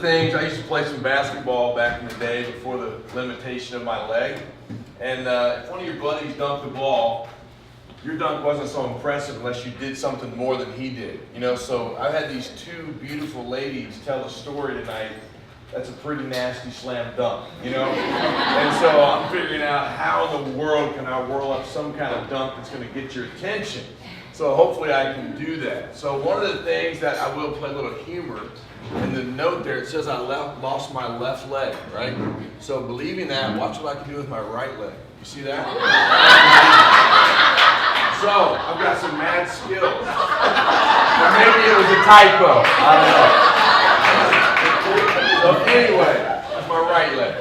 the things, I used to play some basketball back in the day before the limitation of my leg. And if one of your buddies dunked the ball, your dunk wasn't so impressive unless you did something more than he did. You know, so I had these two beautiful ladies tell a story tonight. That's a pretty nasty slam dunk, you know? And so I'm figuring out how in the world can I whirl up some kind of dunk that's going to get your attention. So hopefully I can do that. So one of the things that I will play a little humor in the note there, it says I lost my left leg, right? So believing that, watch what I can do with my right leg. You see that? So I've got some mad skills. Or maybe it was a typo. I don't know. So anyway, that's my right leg.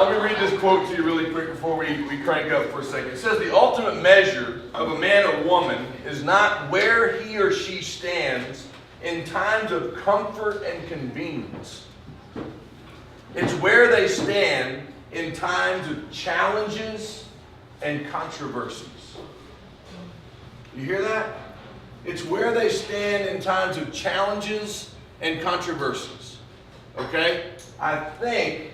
Let me read this quote to you really quick before we crank up for a second. It says, the ultimate measure of a man or woman is not where he or she stands in times of comfort and convenience. It's where they stand in times of challenges and controversies. You hear that? It's where they stand in times of challenges and controversies. Okay? I think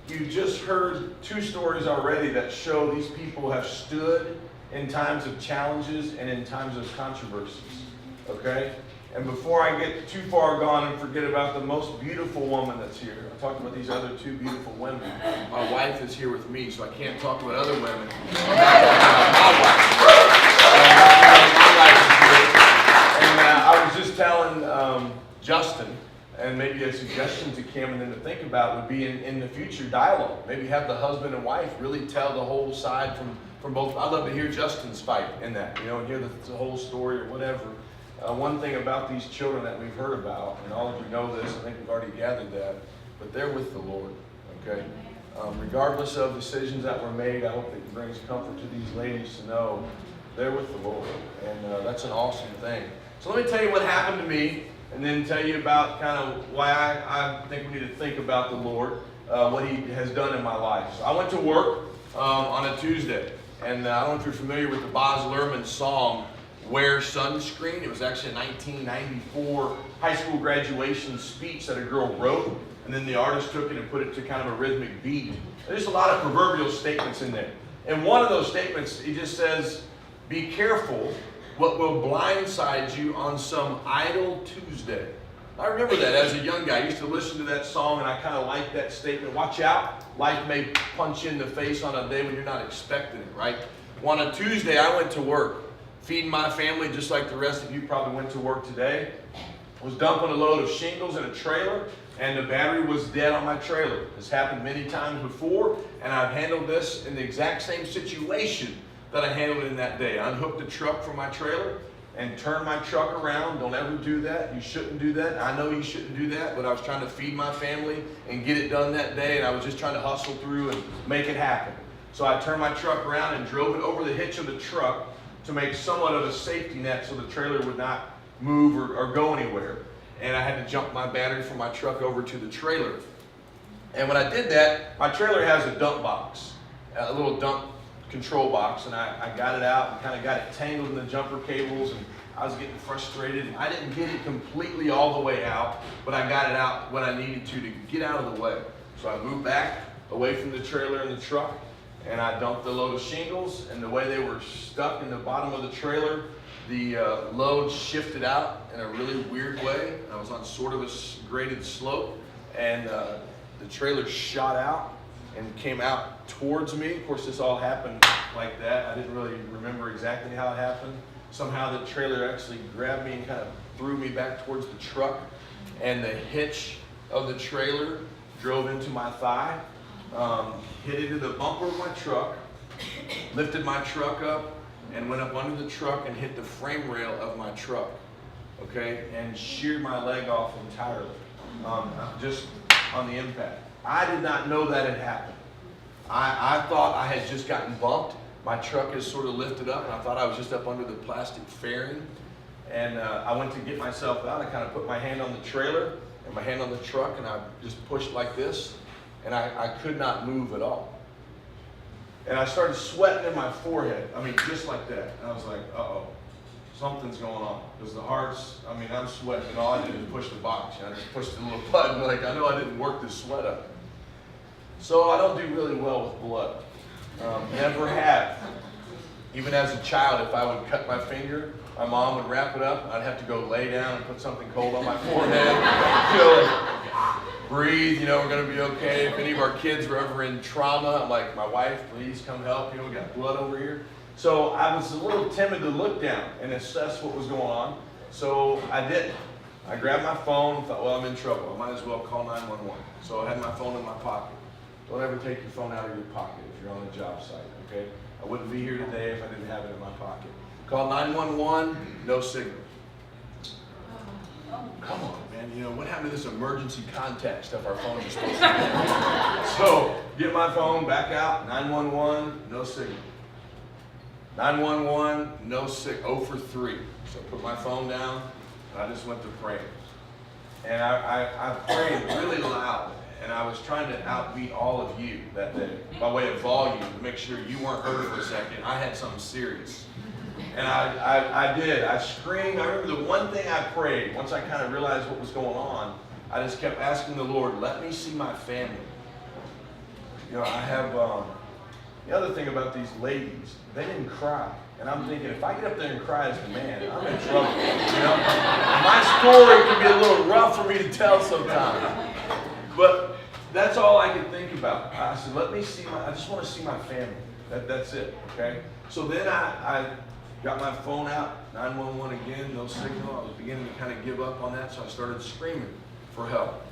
you just heard two stories already that show these people have stood in times of challenges and in times of controversies. Okay? And before I get too far gone and forget about the most beautiful woman that's here, I talked about these other two beautiful women. My wife is here with me, so I can't talk about other women. My wife. And I was just telling Justin, and maybe a suggestion to Kim and then to think about would be in the future dialogue. Maybe have the husband and wife really tell the whole side from both. I'd love to hear Justin's fight in that, you know, and hear the whole story or whatever. One thing about these children that we've heard about, and all of you know this, I think we've already gathered that, but they're with the Lord, okay? Regardless of decisions that were made, I hope that it brings comfort to these ladies to know they're with the Lord, and that's an awesome thing. So let me tell you what happened to me, and then tell you about kind of why I think we need to think about the Lord, what He has done in my life. So I went to work on a Tuesday, and I don't know if you're familiar with the Boz Luhrmann song, Wear Sunscreen. It was actually a 1994 high school graduation speech that a girl wrote, and then the artist took it and put it to kind of a rhythmic beat. There's a lot of proverbial statements in there. And one of those statements, he just says, be careful what will blindside you on some idle Tuesday. I remember that as a young guy. I used to listen to that song, and I kind of liked that statement. Watch out. Life may punch you in the face on a day when you're not expecting it, right? On a Tuesday, I went to work, feeding my family just like the rest of you probably went to work today. Was dumping a load of shingles in a trailer, and the battery was dead on my trailer. This happened many times before, and I've handled this in the exact same situation that I handled in that day. I unhooked the truck from my trailer and turned my truck around. Don't ever do that. You shouldn't do that. I know you shouldn't do that, but I was trying to feed my family and get it done that day, and I was just trying to hustle through and make it happen. So I turned my truck around and drove it over the hitch of the truck to make somewhat of a safety net so the trailer would not move or go anywhere. And I had to jump my battery from my truck over to the trailer. And when I did that, my trailer has a dump box, a little dump control box, and I got it out and kind of got it tangled in the jumper cables, and I was getting frustrated. I didn't get it completely all the way out, but I got it out when I needed to get out of the way. So I moved back away from the trailer and the truck, and I dumped the load of shingles, and the way they were stuck in the bottom of the trailer, the load shifted out in a really weird way. I was on sort of a graded slope, and the trailer shot out and came out towards me. Of course, this all happened like that. I didn't really remember exactly how it happened. Somehow the trailer actually grabbed me and kind of threw me back towards the truck, and the hitch of the trailer drove into my thigh, hit into the bumper of my truck, lifted my truck up, and went up under the truck and hit the frame rail of my truck, okay, and sheared my leg off entirely, just on the impact. I did not know that had happened. I thought I had just gotten bumped. My truck is sort of lifted up, and I thought I was just up under the plastic fairing. And I went to get myself out. I kind of put my hand on the trailer and my hand on the truck, and I just pushed like this, and I could not move at all. And I started sweating in my forehead. I mean, just like that. And I was like, uh-oh. something's going on. Because the heart's, I mean, I'm sweating, and all I did was push the box. I just pushed the little button, like, I know I didn't work this sweat up. So I don't do really well with blood. Never have. Even as a child, if I would cut my finger, my mom would wrap it up. I'd have to go lay down and put something cold on my forehead. Like, breathe, we're going to be okay. If any of our kids were ever in trauma, I'm like, my wife, please come help. We got blood over here. So I was a little timid to look down and assess what was going on. So I didn't. I grabbed my phone, thought, well, I'm in trouble. I might as well call 911. So I had my phone in my pocket. Don't ever take your phone out of your pocket if you're on a job site, okay? I wouldn't be here today if I didn't have it in my pocket. Call 911, no signal. Come on, man. What happened to this emergency contact stuff our phones are supposed to do? So, get my phone back out, 911, no signal. 911, no signal, 0 for 3. So I put my phone down, and I just went to praying. And I prayed really loud. And I was trying to outbeat all of you that day by way of volume to make sure you weren't hurt for a second. I had something serious. And I did. I screamed. I remember the one thing I prayed, once I kind of realized what was going on, I just kept asking the Lord, let me see my family. I have, the other thing about these ladies, they didn't cry. And I'm thinking, if I get up there and cry as the man, I'm in trouble. My story can be a little rough for me to tell sometimes. But that's all I could think about. I said, let me see I just want to see my family. That's it, okay? So then I got my phone out, 911 again, no signal. I was beginning to kind of give up on that, so I started screaming for help.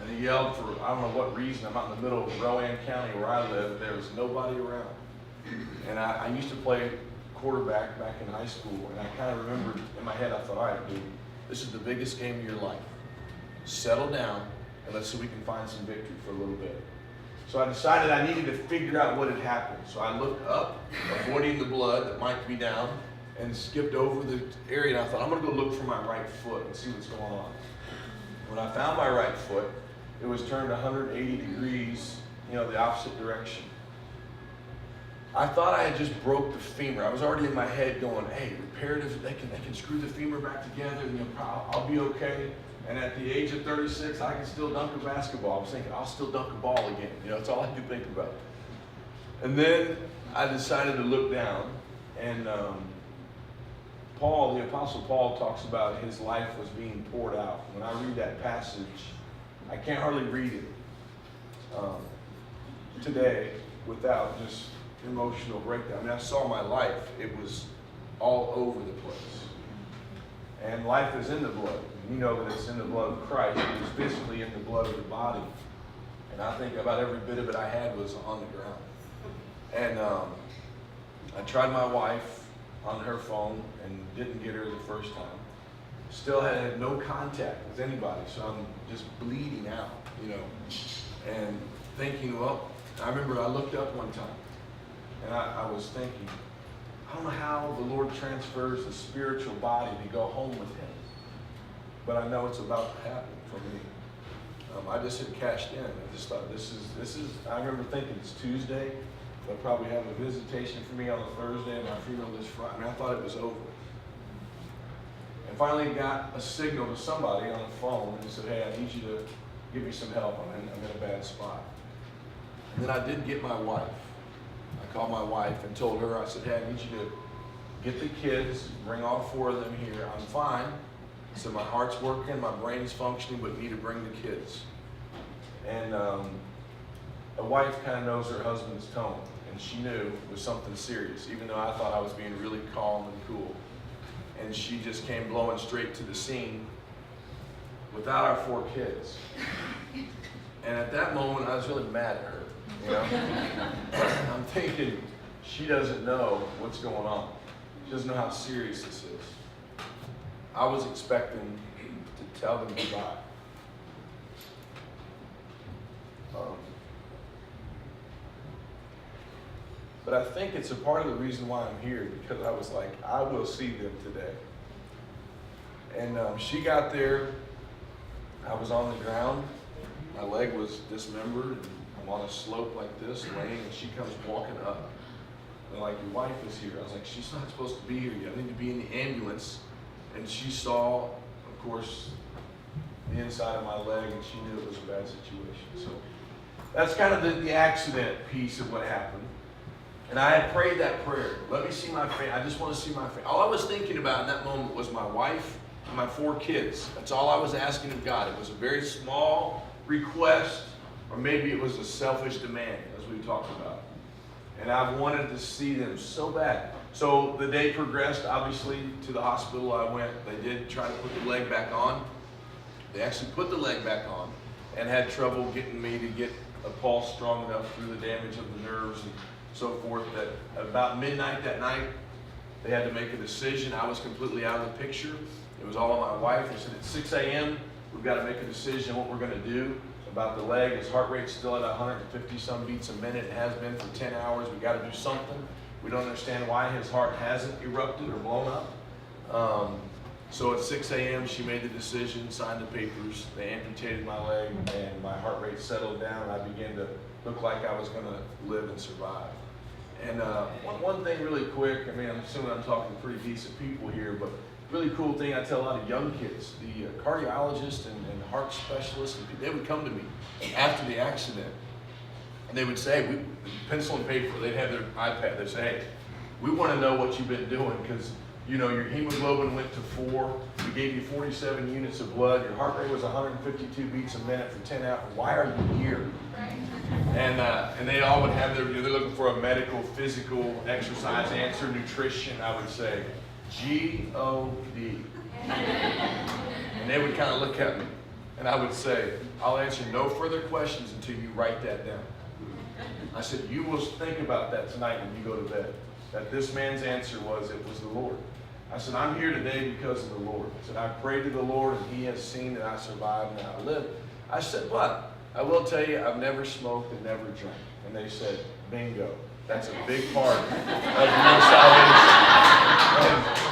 And I yelled for, I don't know what reason. I'm out in the middle of Rowan County where I live. There was nobody around. And I used to play quarterback back in high school, and I kind of remembered in my head, I thought, all right, dude, this is the biggest game of your life. Settle down. And let's see if we can find some victory for a little bit. So I decided I needed to figure out what had happened. So I looked up, avoiding the blood that might be down, and skipped over the area. And I thought, I'm going to go look for my right foot and see what's going on. When I found my right foot, it was turned 180 degrees, the opposite direction. I thought I had just broke the femur. I was already in my head going, hey, reparative, they can screw the femur back together, and I'll be okay. And at the age of 36, I can still dunk a basketball. I was thinking, I'll still dunk a ball again. That's all I could think about. And then I decided to look down, and the Apostle Paul talks about his life was being poured out. When I read that passage, I can't hardly read it today without just emotional breakdown. I saw my life. It was all over the place. And life is in the blood. You know that it's in the blood of Christ. It was physically in the blood of the body. And I think about every bit of it I had was on the ground. And I tried my wife on her phone and didn't get her the first time. Still had no contact with anybody, so I'm just bleeding out, And thinking, well, I remember I looked up one time, and I was thinking, I don't know how the Lord transfers the spiritual body to go home with Him. But I know it's about to happen for me. I just had cashed in. I just thought this is. I remember thinking it's Tuesday. They'll probably have a visitation for me on a Thursday and my funeral this Friday. I thought it was over. And finally got a signal to somebody on the phone and said, hey, I need you to give me some help. I'm in a bad spot. And then I did get my wife. I called my wife and told her, I said, hey, I need you to get the kids, bring all 4 of them here. I'm fine. I said, my heart's working, my brain's functioning, but need to bring the kids. And a wife kind of knows her husband's tone, and she knew it was something serious, even though I thought I was being really calm and cool. And she just came blowing straight to the scene without our 4 kids. And at that moment, I was really mad at her. I'm thinking, she doesn't know what's going on. She doesn't know how serious this is. I was expecting to tell them goodbye. But I think it's a part of the reason why I'm here, because I was like, I will see them today. And she got there. I was on the ground. My leg was dismembered. And I'm on a slope like this, laying, and she comes walking up. They're like, your wife is here. I was like, she's not supposed to be here yet. I need to be in the ambulance. And she saw, of course, the inside of my leg, and she knew it was a bad situation. So that's kind of the accident piece of what happened. And I had prayed that prayer. Let me see my family. I just want to see my family. All I was thinking about in that moment was my wife and my 4 kids. That's all I was asking of God. It was a very small request, or maybe it was a selfish demand, as we talked about. And I wanted to see them so bad. So the day progressed, obviously, to the hospital I went. They did try to put the leg back on. They actually put the leg back on and had trouble getting me to get a pulse strong enough through the damage of the nerves and so forth, that about midnight that night, they had to make a decision. I was completely out of the picture. It was all on my wife. They said, at 6 a.m., we've got to make a decision what we're going to do about the leg. His heart rate's still at 150 some beats a minute. It has been for 10 hours. We've got to do something. We don't understand why his heart hasn't erupted or blown up. So at 6 a.m., she made the decision, signed the papers. They amputated my leg, and my heart rate settled down. I began to look like I was going to live and survive. And one thing really quick, I mean, I'm assuming I'm talking to pretty decent people here, but really cool thing I tell a lot of young kids, the cardiologists and heart specialists, they would come to me after the accident, and they would say, pencil and paper, they'd have their iPad, they'd say, hey, we want to know what you've been doing, because you know, your hemoglobin went to 4, we gave you 47 units of blood, your heart rate was 152 beats a minute for 10 hours, why are you here? And they all would have they're looking for a medical, physical, exercise answer, nutrition. I would say, G-O-D. And they would kind of look at me. And I would say, I'll answer no further questions until you write that down. I said, you will think about that tonight when you go to bed. That this man's answer was, it was the Lord. I said, I'm here today because of the Lord. I said, I prayed to the Lord, and He has seen that I survived and I lived. I said, but I will tell you, I've never smoked and never drank. And they said, bingo. That's a big part of your salvation.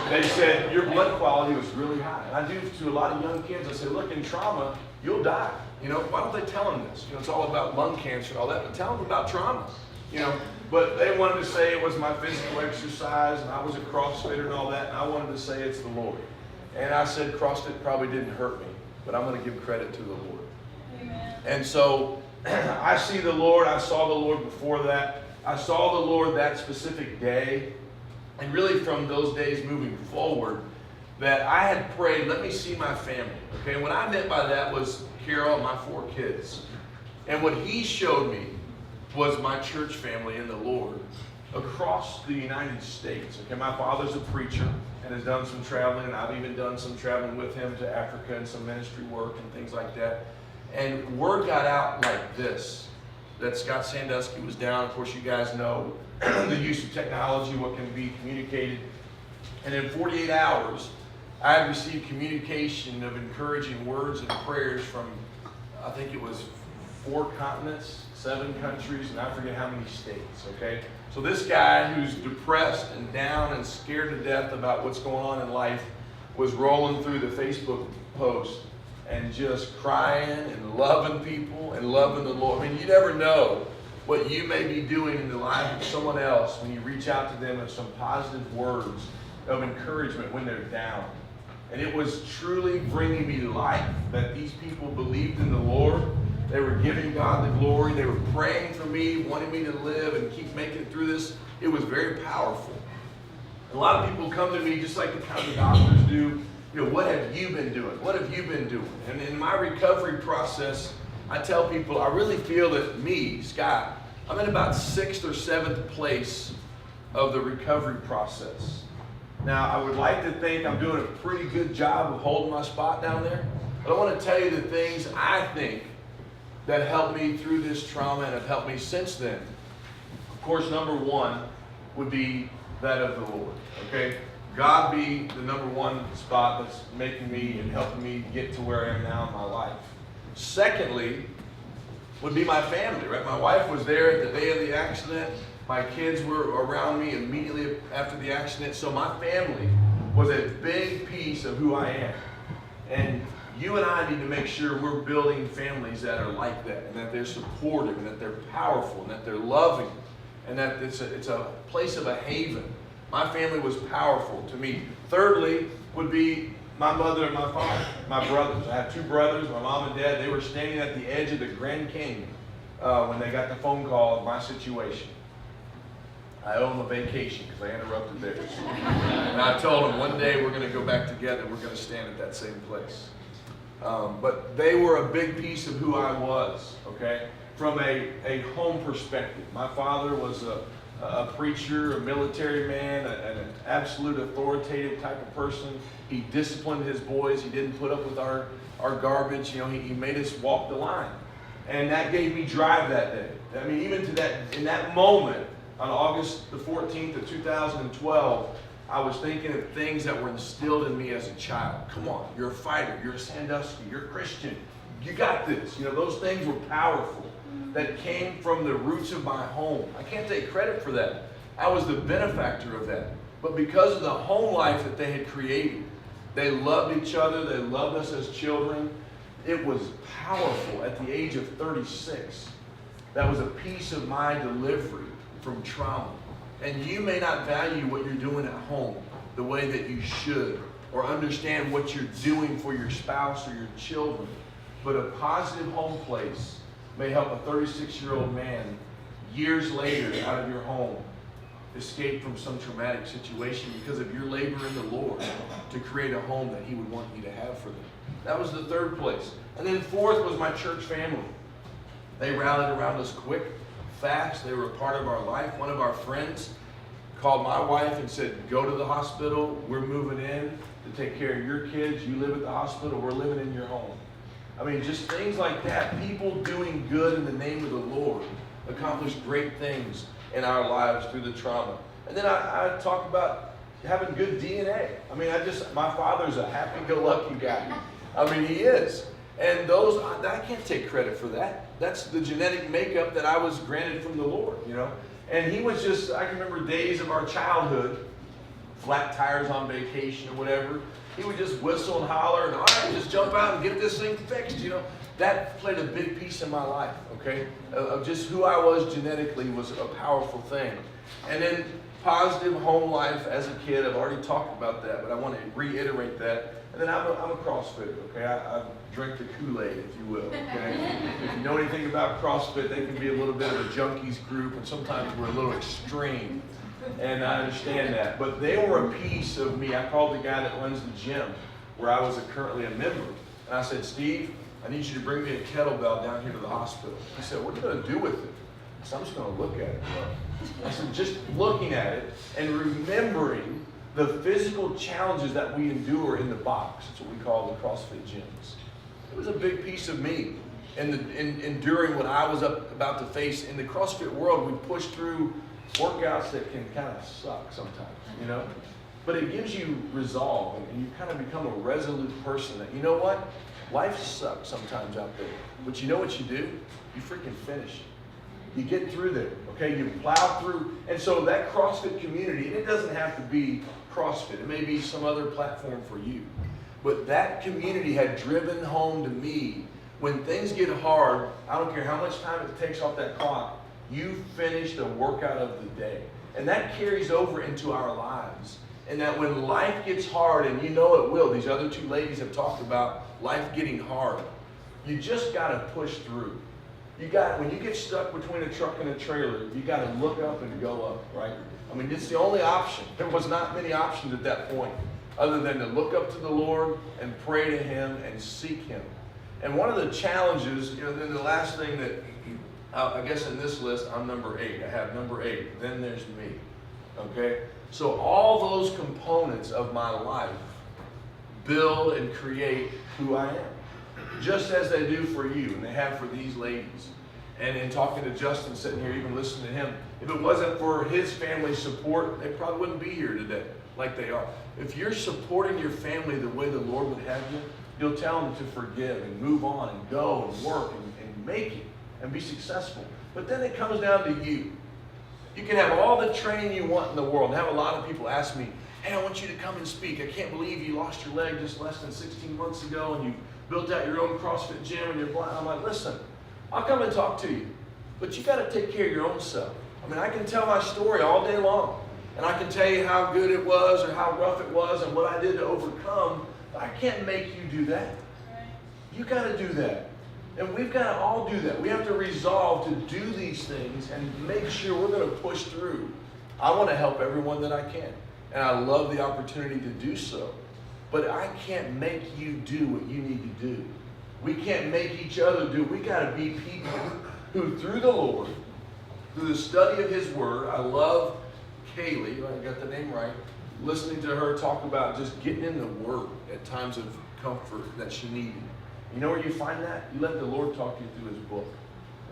And they said, your blood quality was really high. And I do to a lot of young kids, I say, look, in trauma, you'll die. You know, why don't they tell them this? You know, it's all about lung cancer and all that, but tell them about trauma. You know, but they wanted to say it was my physical exercise and I was a CrossFitter and all that, and I wanted to say it's the Lord. And I said CrossFit probably didn't hurt me, but I'm going to give credit to the Lord. Amen. And so I see the Lord. I saw the Lord before that. I saw the Lord that specific day. And really from those days moving forward, that I had prayed, let me see my family. Okay, what I meant by that was Carol and my 4 kids. And what He showed me was my church family in the Lord across the United States. Okay, my father's a preacher and has done some traveling, and I've even done some traveling with him to Africa and some ministry work and things like that. And word got out like this, that Scott Sandusky was down. Of course, you guys know the use of technology, what can be communicated. And in 48 hours, I had received communication of encouraging words and prayers from, I think it was 4 continents, 7 countries, and I forget how many states, okay? So this guy who's depressed and down and scared to death about what's going on in life was rolling through the Facebook post and just crying and loving people and loving the Lord. I mean, you never know what you may be doing in the life of someone else when you reach out to them with some positive words of encouragement when they're down. And it was truly bringing me life that these people believed in the Lord. They were giving God the glory. They were praying for me, wanting me to live and keep making it through this. It was very powerful. A lot of people come to me just like the kind of doctors do. You know, what have you been doing? What have you been doing? And in my recovery process, I tell people, I really feel that me, Scott, I'm in about 6th or 7th place of the recovery process. Now, I would like to think I'm doing a pretty good job of holding my spot down there. But I want to tell you the things I think that helped me through this trauma and have helped me since then. Of course, number 1 would be that of the Lord, okay? God be the number 1 spot that's making me and helping me get to where I am now in my life. Secondly, would be my family, right? My wife was there at the day of the accident. My kids were around me immediately after the accident. So my family was a big piece of who I am. And you and I need to make sure we're building families that are like that, and that they're supportive, and that they're powerful, and that they're loving, and that it's a place of a haven. My family was powerful to me. Thirdly would be my mother and my father, my brothers. I have two brothers, my mom and dad. They were standing at the edge of the Grand Canyon when they got the phone call of my situation. I owe them a vacation because I interrupted theirs. And I told them one day we're going to go back together. We're going to stand at that same place. But they were a big piece of who I was, okay? From a home perspective. My father was a preacher, a military man, an absolute authoritative type of person. He disciplined his boys. He didn't put up with our garbage. You know, he made us walk the line. And that gave me drive that day. I mean, even in that moment, on August the 14th of 2012, I was thinking of things that were instilled in me as a child. Come on, you're a fighter, you're a Sandusky, you're a Christian. You got this. You know, those things were powerful that came from the roots of my home. I can't take credit for that. I was the benefactor of that. But because of the home life that they had created, they loved each other, they loved us as children. It was powerful at the age of 36. That was a piece of my delivery from trauma. And you may not value what you're doing at home the way that you should, or understand what you're doing for your spouse or your children. But a positive home place may help a 36-year-old man years later out of your home escape from some traumatic situation because of your labor in the Lord to create a home that He would want you to have for them. That was the third place. And then fourth was my church family. They rallied around us quick, fast. They were a part of our life. One of our friends called my wife and said, go to the hospital. We're moving in to take care of your kids. You live at the hospital. We're living in your home. I mean, just things like that. People doing good in the name of the Lord accomplished great things in our lives through the trauma. And then I talk about having good DNA. I mean, my father's a happy-go-lucky guy. I mean, he is. And I can't take credit for that. That's the genetic makeup that I was granted from the Lord, you know. And he was just, I can remember days of our childhood, flat tires on vacation or whatever. He would just whistle and holler and, all right, just jump out and get this thing fixed, you know. That played a big piece in my life, okay? Of just who I was genetically was a powerful thing. And then positive home life as a kid, I've already talked about that, but I want to reiterate that. And then I'm a CrossFitter, okay? I drink the Kool-Aid, if you will, okay? If you know anything about CrossFit, they can be a little bit of a junkies group, and sometimes we're a little extreme. And I understand that. But they were a piece of me. I called the guy that runs the gym where I was currently a member. And I said, Steve, I need you to bring me a kettlebell down here to the hospital. He said, what are you going to do with it? I said, I'm just going to look at it. I said, just looking at it and remembering the physical challenges that we endure in the box. That's what we call the CrossFit gyms. It was a big piece of me in enduring what I was about to face. In the CrossFit world, we push through workouts that can kind of suck sometimes, you know? But it gives you resolve, and you kind of become a resolute person that, you know what? Life sucks sometimes out there. But you know what you do? You freaking finish it. You get through there, okay? You plow through. And so that CrossFit community, and it doesn't have to be CrossFit. It may be some other platform for you. But that community had driven home to me, when things get hard, I don't care how much time it takes off that clock, you finish the workout of the day. And that carries over into our lives. And that when life gets hard, and you know it will, these other two ladies have talked about life getting hard, you just got to push through. When you get stuck between a truck and a trailer, you got to look up and go up, right? I mean, it's the only option. There was not many options at that point other than to look up to the Lord and pray to Him and seek Him. And one of the challenges, you know, then the last thing that, I guess in this list, I'm number 8. I have number 8. Then there's me, okay? So all those components of my life build and create who I am, just as they do for you, and they have for these ladies. And in talking to Justin, sitting here, even listening to him, if it wasn't for his family support, they probably wouldn't be here today like they are. If you're supporting your family the way the Lord would have you, you'll tell them to forgive and move on and go and work and make it and be successful. But then it comes down to you. You can have all the training you want in the world. And have a lot of people ask me, hey, I want you to come and speak. I can't believe you lost your leg just less than 16 months ago and you built out your own CrossFit gym and you're blind. I'm like, listen, I'll come and talk to you. But you got to take care of your own self. I mean, I can tell my story all day long. And I can tell you how good it was or how rough it was and what I did to overcome. But I can't make you do that. You got to do that. And we've got to all do that. We have to resolve to do these things and make sure we're going to push through. I want to help everyone that I can. And I love the opportunity to do so. But I can't make you do what you need to do. We can't make each other do. We got to be people who, through the Lord, through the study of His Word, I love Kaylee, I got the name right, listening to her talk about just getting in the Word at times of comfort that she needed. You know where you find that? You let the Lord talk you through His book.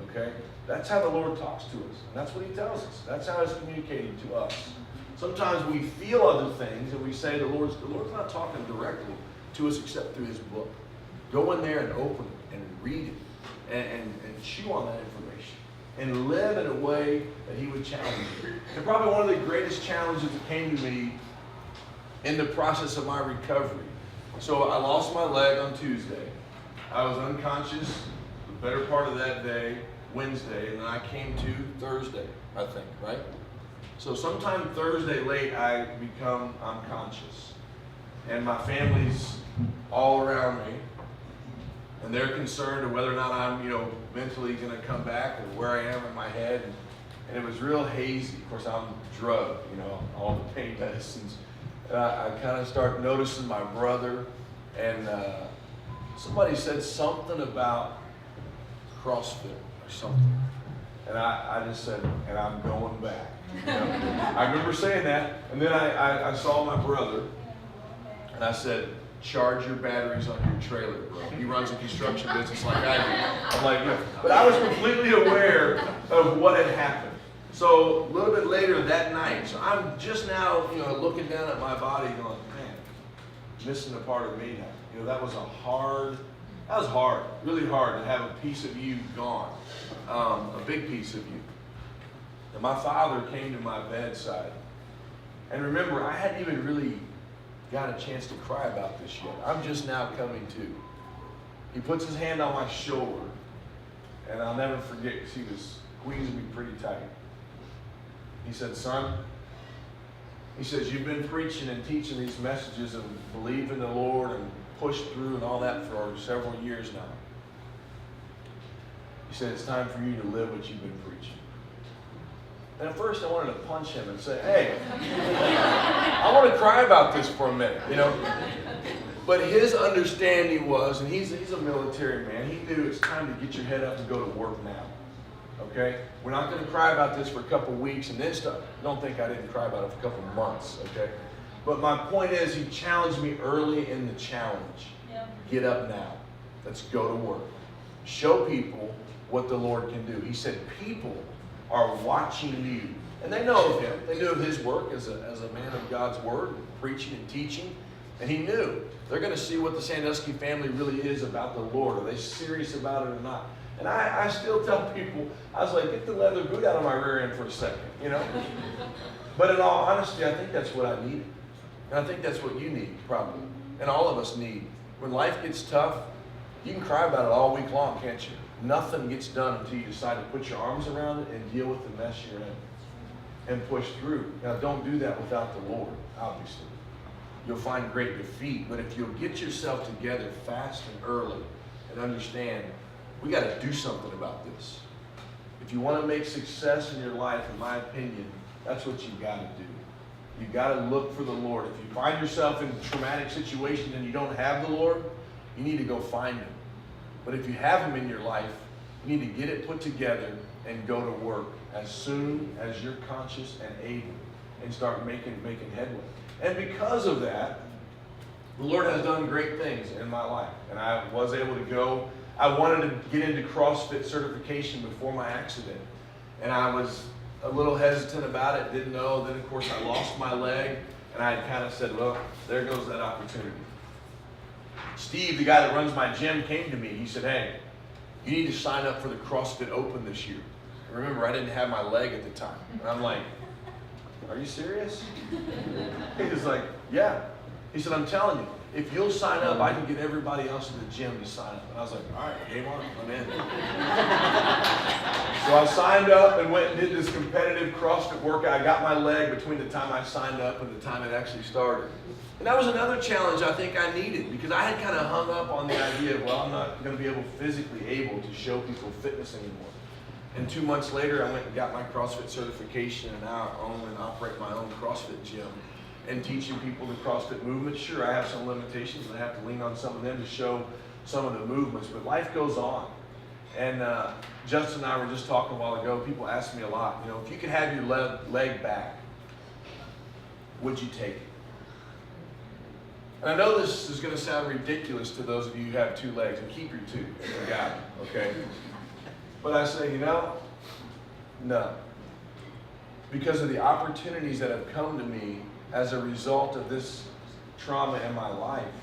Okay? That's how the Lord talks to us. And that's what He tells us. That's how it's communicated to us. Sometimes we feel other things and we say the Lord's not talking directly to us except through His book. Go in there and open it and read it and chew on that information and live in a way that He would challenge you. And probably one of the greatest challenges that came to me in the process of my recovery. So I lost my leg on Tuesday. I was unconscious the better part of that day, Wednesday, and then I came to Thursday, I think, right? So sometime Thursday late, I become unconscious. And my family's all around me. And they're concerned of whether or not I'm, mentally going to come back or where I am in my head. And it was real hazy. Of course, I'm drugged, all the pain medicines. And I kind of start noticing my brother. And somebody said something about CrossFit or something. And I just said, and I'm going back. I remember saying that. And then I saw my brother. And I said, charge your batteries on your trailer, bro. He runs a construction business like I do. I'm like, But I was completely aware of what had happened. So a little bit later that night, so I'm just now, looking down at my body going, man, missing a part of me now. That was hard, really hard to have a piece of you gone, a big piece of you. And my father came to my bedside. And remember, I hadn't even really got a chance to cry about this yet. I'm just now coming to. He puts his hand on my shoulder, and I'll never forget because he was squeezing me pretty tight. He said, son, he says, you've been preaching and teaching these messages and believe in the Lord and push through and all that for several years now. He said, it's time for you to live what you've been preaching. And at first I wanted to punch him and say, hey, I want to cry about this for a minute, But his understanding was, and he's a military man, he knew it's time to get your head up and go to work now. Okay? We're not going to cry about this for a couple weeks and then stuff. Don't think I didn't cry about it for a couple months, okay? But my point is, he challenged me early in the challenge. Yeah. Get up now. Let's go to work. Show people what the Lord can do. He said, people are watching you. And they know of him. They knew of his work as a man of God's word, preaching and teaching. And he knew they're going to see what the Sandusky family really is about the Lord. Are they serious about it or not? And I still tell people, I was like, get the leather boot out of my rear end for a second, But in all honesty, I think that's what I needed. And I think that's what you need, probably. And all of us need. When life gets tough, you can cry about it all week long, can't you? Nothing gets done until you decide to put your arms around it and deal with the mess you're in. And push through. Now, don't do that without the Lord, obviously. You'll find great defeat. But if you'll get yourself together fast and early and understand, we got to do something about this. If you want to make success in your life, in my opinion, that's what you got to do. You got to look for the Lord. If you find yourself in a traumatic situation and you don't have the Lord, you need to go find Him. But if you have Him in your life, you need to get it put together and go to work as soon as you're conscious and able and start making headway. And because of that, the Lord has done great things in my life. And I was able to go. I wanted to get into CrossFit certification before my accident. And I was a little hesitant about it, didn't know. Then, of course, I lost my leg. And I kind of said, well, there goes that opportunity. Steve, the guy that runs my gym, came to me. He said, hey, you need to sign up for the CrossFit Open this year. And remember, I didn't have my leg at the time. And I'm like, are you serious? He was like, yeah. He said, I'm telling you, if you'll sign up, I can get everybody else in the gym to sign up. And I was like, all right, game on, I'm in. So I signed up and went and did this competitive CrossFit workout. I got my leg between the time I signed up and the time it actually started. And that was another challenge I think I needed, because I had kind of hung up on the idea of, well, I'm not going to be physically able to show people fitness anymore. And 2 months later, I went and got my CrossFit certification, and now I own and operate my own CrossFit gym and teaching people the CrossFit movement. Sure, I have some limitations, and I have to lean on some of them to show some of the movements, but life goes on. And Justin and I were just talking a while ago. People ask me a lot, if you could have your leg back, would you take it? And I know this is going to sound ridiculous to those of you who have 2 legs, and keep your 2 if you got it, okay? But I say, no. Because of the opportunities that have come to me as a result of this trauma in my life,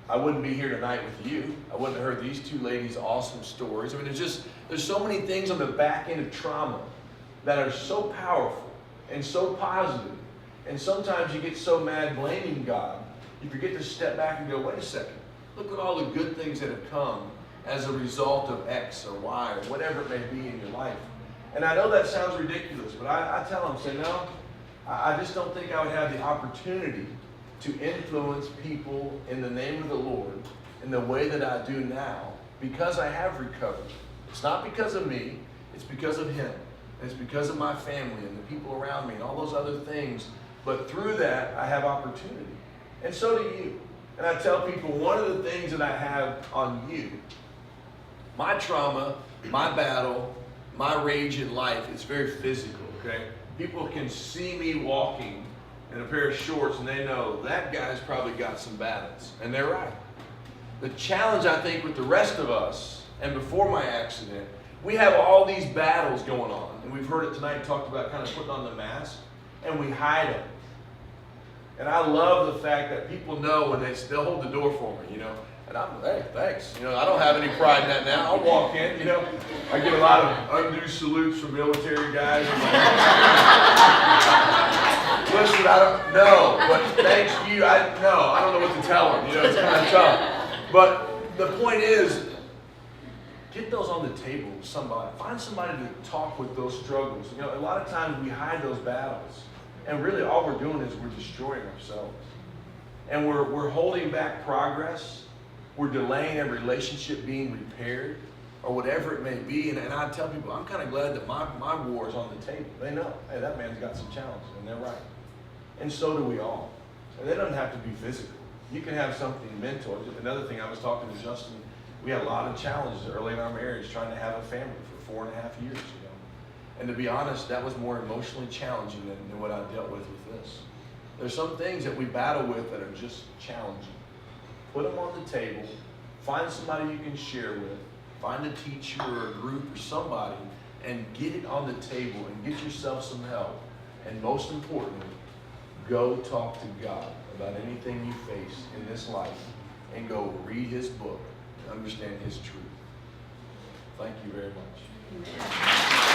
I wouldn't be here tonight with you. I wouldn't have heard these 2 ladies' awesome stories. I mean, there's so many things on the back end of trauma that are so powerful and so positive. And sometimes you get so mad blaming God, you forget to step back and go, wait a second, look at all the good things that have come as a result of X or Y or whatever it may be in your life. And I know that sounds ridiculous, but I tell them, say, no, I just don't think I would have the opportunity to influence people in the name of the Lord in the way that I do now, because I have recovered. It's not because of me, it's because of Him. It's because of my family and the people around me and all those other things. But through that, I have opportunity. And so do you. And I tell people, one of the things that I have on you, my trauma, my battle, my rage in life, it's very physical, okay? People can see me walking in a pair of shorts and they know that guy's probably got some battles. And they're right. The challenge, I think, with the rest of us, and before my accident, we have all these battles going on. And we've heard it tonight talked about kind of putting on the mask, and we hide them. And I love the fact that people know when they'll hold the door for me, And I'm, hey, thanks. I don't have any pride in that now. I'll walk in, I get a lot of undue salutes from military guys. Listen, I don't know, but thanks to you, I don't know what to tell them. It's kind of tough. But the point is, get those on the table with somebody. Find somebody to talk with those struggles. A lot of times we hide those battles. And really all we're doing is we're destroying ourselves. And we're holding back progress. We're delaying a relationship being repaired, or whatever it may be. And I tell people, I'm kind of glad that my war is on the table. They know, hey, that man's got some challenges, and they're right. And so do we all. And they don't have to be physical. You can have something mental. Another thing, I was talking to Justin, we had a lot of challenges early in our marriage trying to have a family for 4.5 years, And to be honest, that was more emotionally challenging than what I dealt with this. There's some things that we battle with that are just challenging. Put them on the table. Find somebody you can share with. Find a teacher or a group or somebody and get it on the table and get yourself some help. And most importantly, go talk to God about anything you face in this life and go read His book and understand His truth. Thank you very much. Amen.